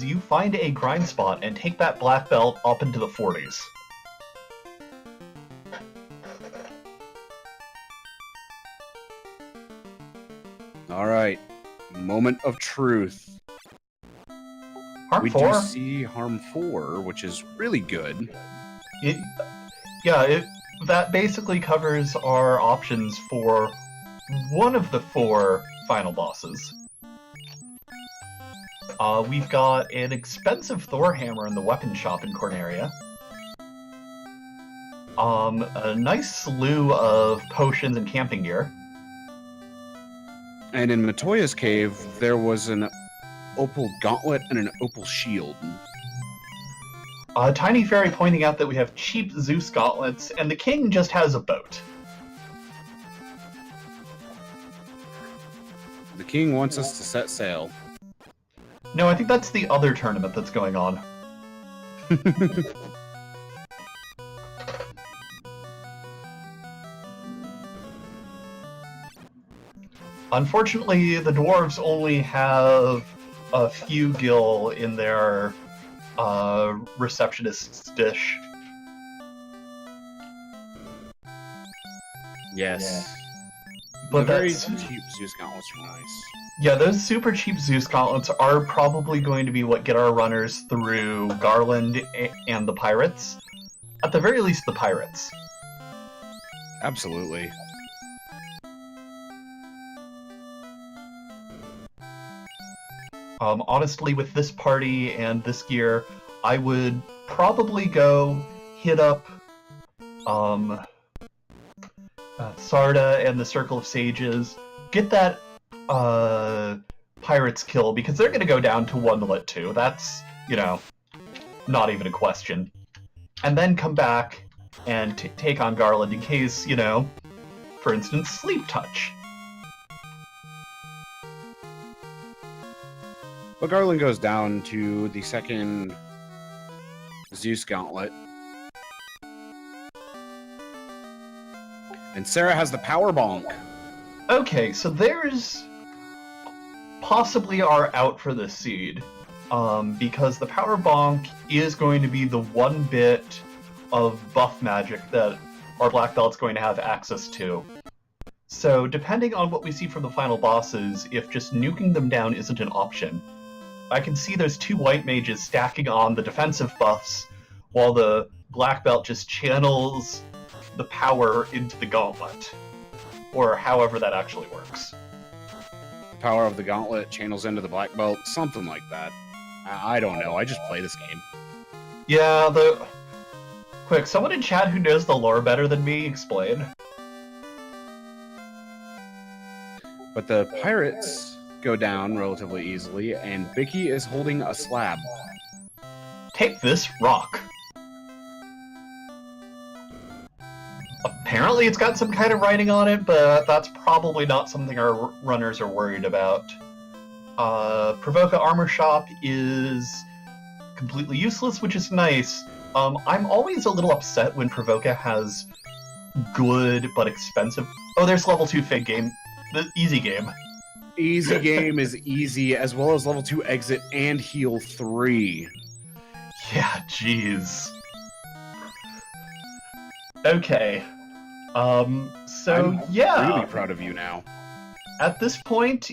you find a grind spot and take that black belt up into the 40s. Alright, moment of truth. Harm We 4? do see Harm 4, which is really good. That basically covers our options for one of the 4 final bosses. We've got an expensive Thor hammer in the weapon shop in Corneria. A nice slew of potions and camping gear. And in Matoya's cave, there was an opal gauntlet and an opal shield. Tiny Fairy pointing out that we have cheap Zeus gauntlets, and the king just has a boat. The king wants us to set sail. No, I think that's the other tournament that's going on. Unfortunately, the dwarves only have a few gil in their receptionist's dish. Yes. But the very that's... cheap Zeus gauntlets are nice. Yeah, those super cheap Zeus gauntlets are probably going to be what get our runners through Garland and the pirates. At the very least, the pirates. Absolutely. Honestly, with this party and this gear, I would probably go hit up Sarda and the Circle of Sages, get that pirates kill, because they're going to go down to 1 lit 2. That's, not even a question. And then come back and take on Garland in case, for instance, Sleep Touch. But Garland goes down to the second Zeus gauntlet. And Sarah has the power bonk. Okay, so there's possibly our out for this seed. Because the power bonk is going to be the one bit of buff magic that our black belt's going to have access to. So depending on what we see from the final bosses, if just nuking them down isn't an option, I can see those 2 white mages stacking on the defensive buffs, while the black belt just channels the power into the gauntlet. Or however that actually works. Power of the gauntlet channels into the black belt, something like that. I don't know, I just play this game. Yeah, Quick, someone in chat who knows the lore better than me, explain. But the pirates go down relatively easily, and Bicky is holding a slab. Take this rock. Apparently it's got some kind of writing on it, but that's probably not something our runners are worried about. Provoca Armor Shop is completely useless, which is nice. I'm always a little upset when Provoca has good but expensive... Oh, there's level 2 Fig Game. The easy game. Easy game is easy, as well as level 2 exit and heal 3. Yeah, jeez. Okay. Yeah. I'm really proud of you now. At this point,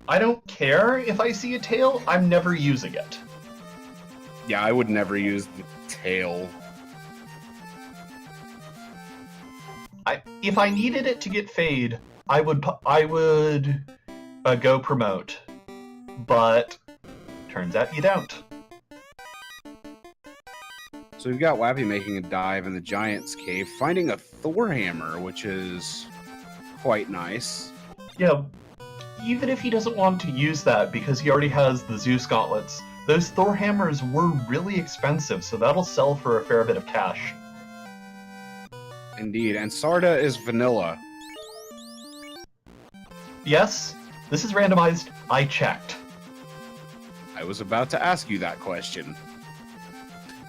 I don't care if I see a tail, I'm never using it. Yeah, I would never use the tail. If I needed it to get Fade, I would go promote. But turns out you don't. So we've got Wappy making a dive in the Giant's Cave, finding a Thor hammer, which is quite nice. Yeah, even if he doesn't want to use that because he already has the Zeus gauntlets, those Thor hammers were really expensive, so that'll sell for a fair bit of cash. Indeed, and Sarda is vanilla. Yes, this is randomized. I checked. I was about to ask you that question.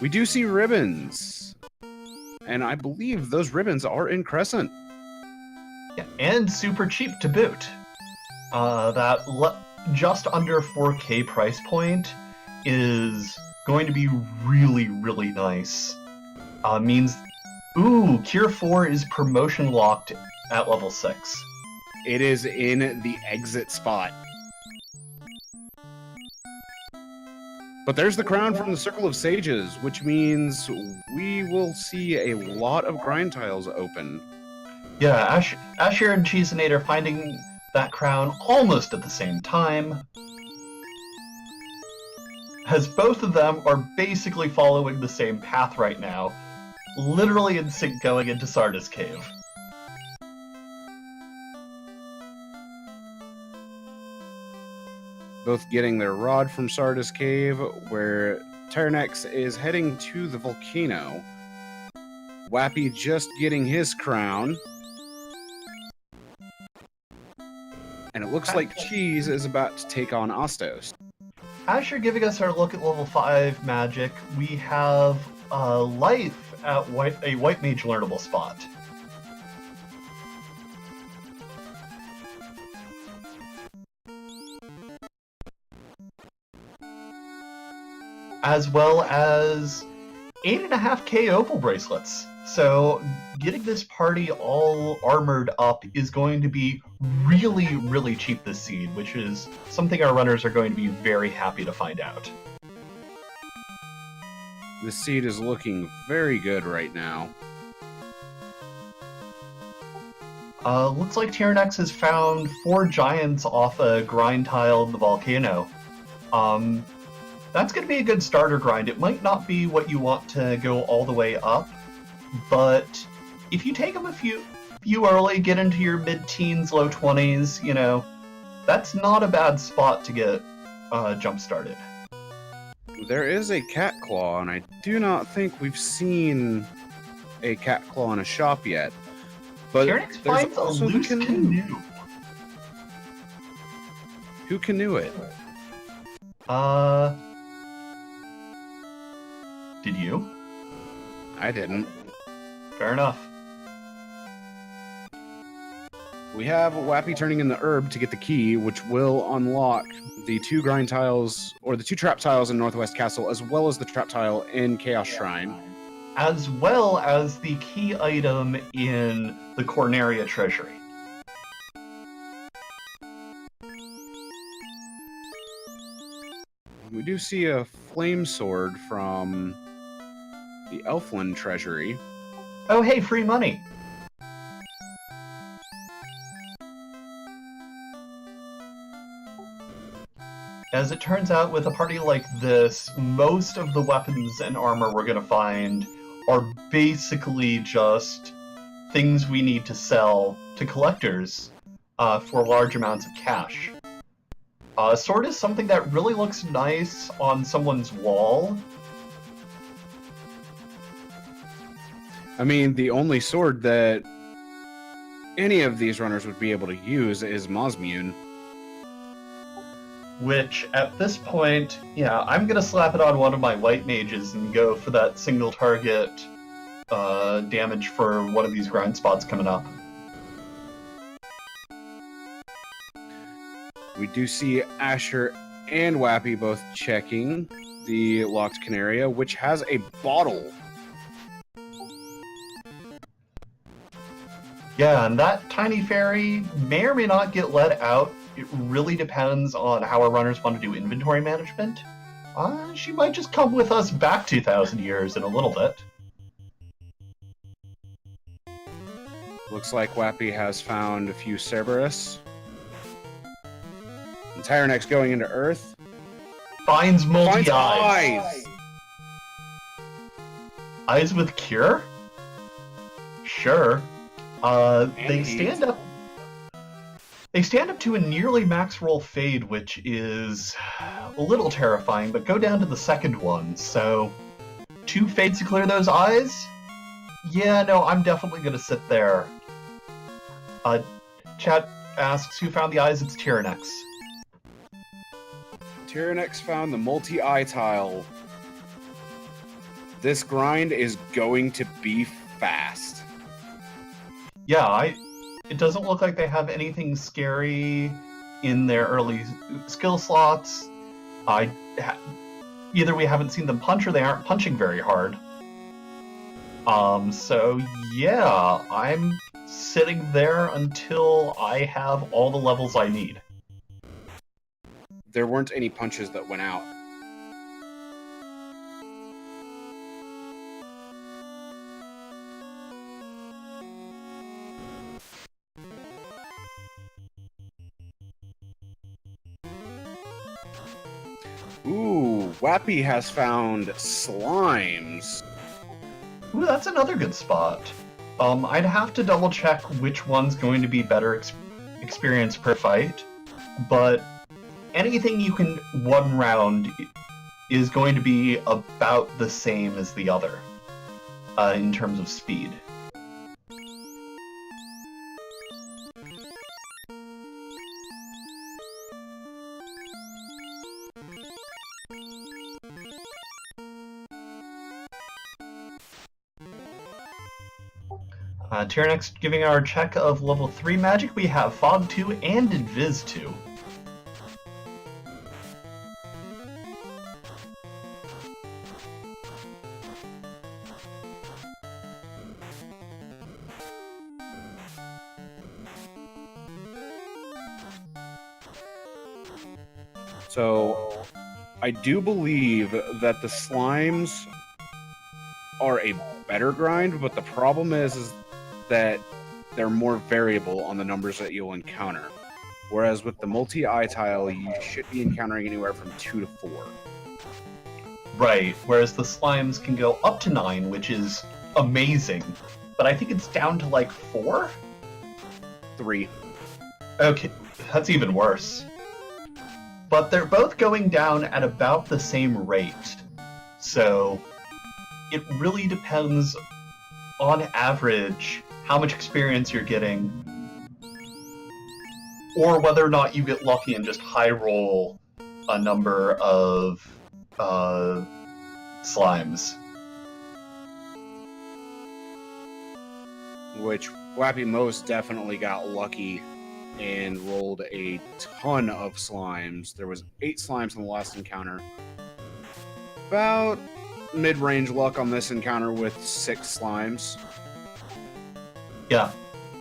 We do see ribbons, and I believe those ribbons are in Crescent. Yeah, and super cheap to boot. Just under 4K price point is going to be really, really nice. Means, ooh, Cure 4 is promotion locked at level 6. It is in the exit spot. But there's the crown from the Circle of Sages, which means we will see a lot of grind tiles open. Yeah, Asher and Cheeseinator finding that crown almost at the same time, as both of them are basically following the same path right now, literally in sync going into Sarda's Cave. Both getting their rod from Sarda's Cave, where Tyrannex is heading to the volcano. Wappy just getting his crown. And it looks like Cheese is about to take on Ostos. As you're giving us our look at level 5 magic, we have Life at a White Mage learnable spot. As well as 8.5k opal bracelets. So getting this party all armored up is going to be really, really cheap this seed, which is something our runners are going to be very happy to find out. The seed is looking very good right now. Looks like Tyrannex has found 4 giants off a grind tile in the volcano. That's going to be a good starter grind. It might not be what you want to go all the way up, but if you take them a few early, get into your mid-teens, low 20s, you know, that's not a bad spot to get jump-started. There is a cat claw, and I do not think we've seen a cat claw in a shop yet. But Tyrannex finds a loose canoe. Who canoe it? Did you? I didn't. Fair enough. We have Wappy turning in the herb to get the key, which will unlock the 2 grind tiles, or the 2 trap tiles in Northwest Castle, as well as the trap tile in Chaos Shrine. As well as the key item in the Corneria Treasury. We do see a flame sword from the Elfland Treasury. Oh hey, free money! As it turns out, with a party like this, most of the weapons and armor we're going to find are basically just things we need to sell to collectors for large amounts of cash. A sword is something that really looks nice on someone's wall. I mean, the only sword that any of these runners would be able to use is Mosmune. Which, at this point, yeah, I'm gonna slap it on one of my white mages and go for that single target damage for one of these grind spots coming up. We do see Asher and Wappy both checking the locked Canaria, which has a bottle. Yeah, and that tiny fairy may or may not get let out. It really depends on how our runners want to do inventory management. She might just come with us back 2,000 years in a little bit. Looks like Wappy has found a few Cerberus. And Tyrannex going into Earth. Finds multi-eyes. Eyes! Eyes with cure? Sure. They stand up. They stand up to a nearly max roll fade, which is a little terrifying, but go down to the second one. So, 2 fades to clear those eyes? Yeah, no, I'm definitely gonna sit there. Chat asks, who found the eyes? It's Tyrannex. Tyrannex found the multi-eye tile. This grind is going to be fast. Yeah, it doesn't look like they have anything scary in their early skill slots. either we haven't seen them punch or they aren't punching very hard. So yeah, I'm sitting there until I have all the levels I need. There weren't any punches that went out. Ooh, Wappy has found slimes. Ooh, that's another good spot. I'd have to double check which one's going to be better experience per fight, but anything you can one round is going to be about the same as the other in terms of speed. Tier next, giving our check of level 3 magic, we have Fog 2 and Invis 2. So, I do believe that the slimes are a better grind, but the problem is that they're more variable on the numbers that you'll encounter. Whereas with the multi-eye tile, you should be encountering anywhere from 2 to 4. Right, whereas the slimes can go up to 9, which is amazing. But I think it's down to like 4? 3. Okay, that's even worse. But they're both going down at about the same rate. So it really depends, on average, how much experience you're getting, or whether or not you get lucky and just high roll a number of slimes. Which Wappy most definitely got lucky and rolled a ton of slimes. There was 8 slimes in the last encounter. About mid-range luck on this encounter with 6 slimes. Yeah.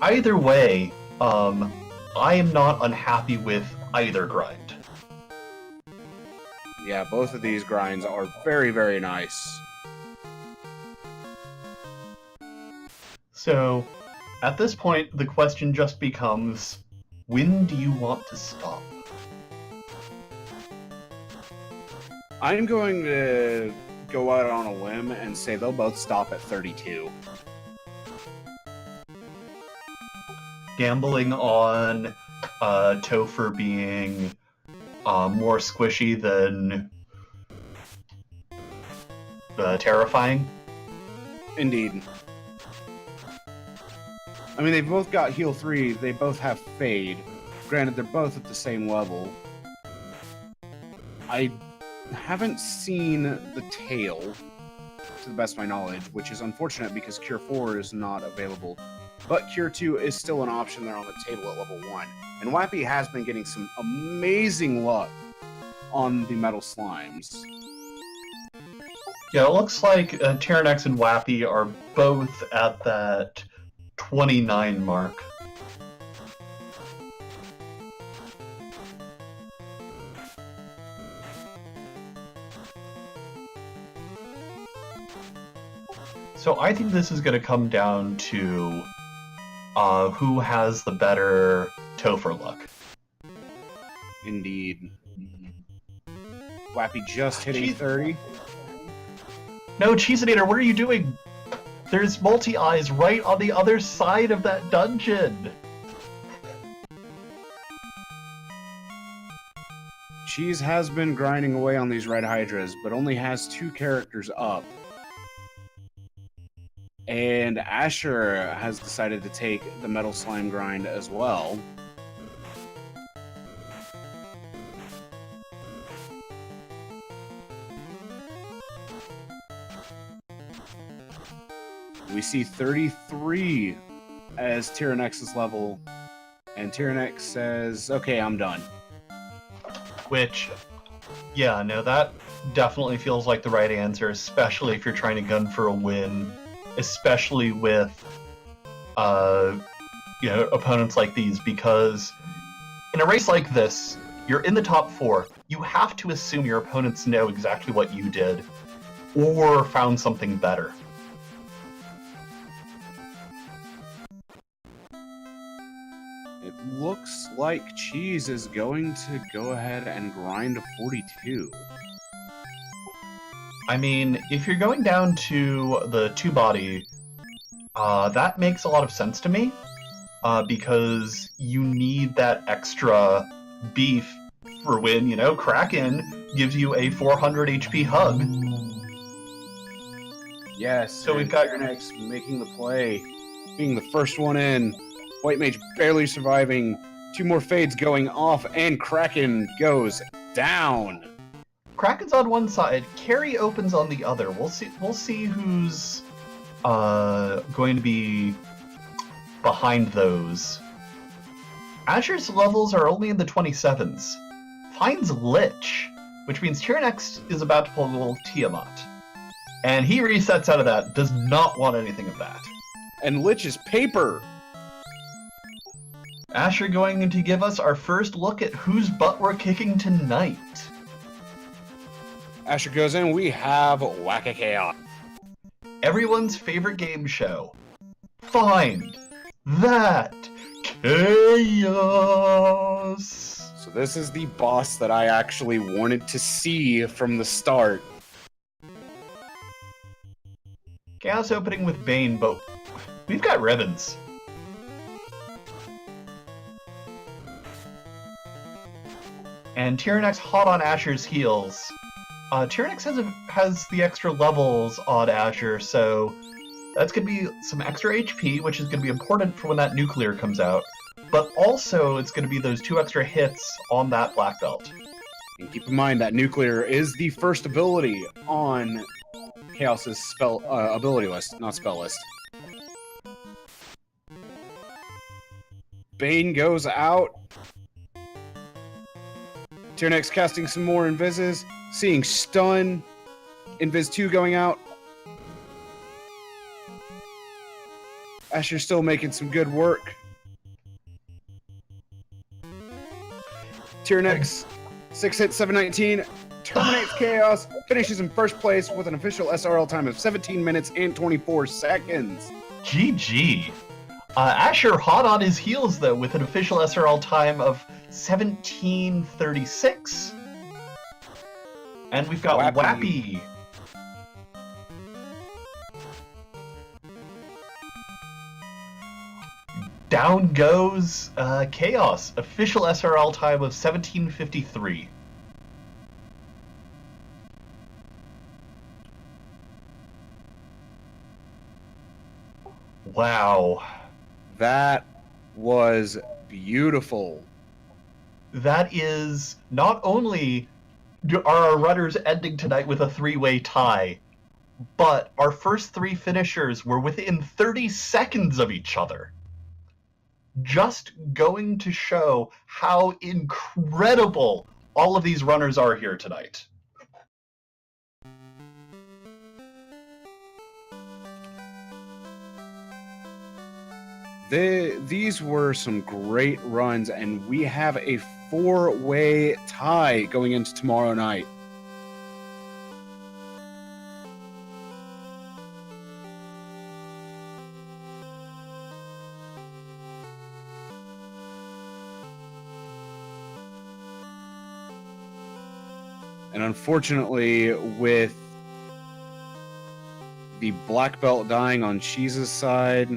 Either way, I am not unhappy with either grind. Yeah, both of these grinds are very, very nice. So, at this point, the question just becomes, when do you want to stop? I'm going to go out on a limb and say they'll both stop at 32. Gambling on Topher being more squishy than terrifying. Indeed. I mean, they both got heal 3, they both have fade. Granted, they're both at the same level. I haven't seen the tail, to the best of my knowledge, which is unfortunate because Cure 4 is not available. But Cure 2 is still an option there on the table at level 1. And Wappy has been getting some amazing luck on the metal slimes. Yeah, it looks like Tyrannex and Wappy are both at that 29 mark. So I think this is going to come down to who has the better Topher luck. Indeed. Wappy just hitting 30. No, Cheeseinator, what are you doing? There's multi-eyes right on the other side of that dungeon. Cheese has been grinding away on these red hydras, but only has 2 characters up. And Asher has decided to take the metal slime grind as well. We see 33 as Tyrannex's level, and Tyrannex says, okay, I'm done. Which, yeah, no, definitely feels like the right answer, especially if you're trying to gun for a win, especially with opponents like these, because in a race like this, you're in the top 4. You have to assume your opponents know exactly what you did or found something better. It looks like Cheese is going to go ahead and grind a 42. I mean, if you're going down to the 2-body, that makes a lot of sense to me, because you need that extra beef for when, Kraken gives you a 400 HP hug. Yes, so we've got Tyrannex making the play, being the first one in. White Mage barely surviving. 2 more fades going off, and Kraken goes down. Kraken's on one side, Carry opens on the other. We'll see who's going to be behind those. Asher's levels are only in the 27s. Finds Lich, which means Tyrannex is about to pull a little Tiamat. And he resets out of that, does not want anything of that. And Lich is paper. Asher going to give us our first look at whose butt we're kicking tonight. Asher goes in, we have Whack-A Chaos. Everyone's favorite game show. Find that chaos. So this is the boss that I actually wanted to see from the start. Chaos opening with Bane, but we've got ribbons. And Tyrannex hot on Asher's heels. Tyrannex has the extra levels on Asher, so that's going to be some extra HP, which is going to be important for when that nuclear comes out. But also, it's going to be those 2 extra hits on that black belt. And keep in mind that nuclear is the first ability on Chaos's spell ability list, not spell list. Bane goes out. Tyrannex casting some more Invises, seeing stun. Invis 2 going out. Asher's still making some good work. Tyrannex, 6 hits, 719, terminates Chaos, finishes in first place with an official SRL time of 17 minutes and 24 seconds. GG. Asher hot on his heels, though, with an official SRL time of 17:36. And we've got Wappy. Down goes Chaos, official SRL time of 17:53. Wow. That was beautiful. That is, not only are our runners ending tonight with a 3-way tie, but our first 3 finishers were within 30 seconds of each other. Just going to show how incredible all of these runners are here tonight. These were some great runs, and we have a 4-way tie going into tomorrow night. And unfortunately, with the black belt dying on Cheese's side,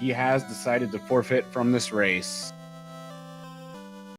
he has decided to forfeit from this race.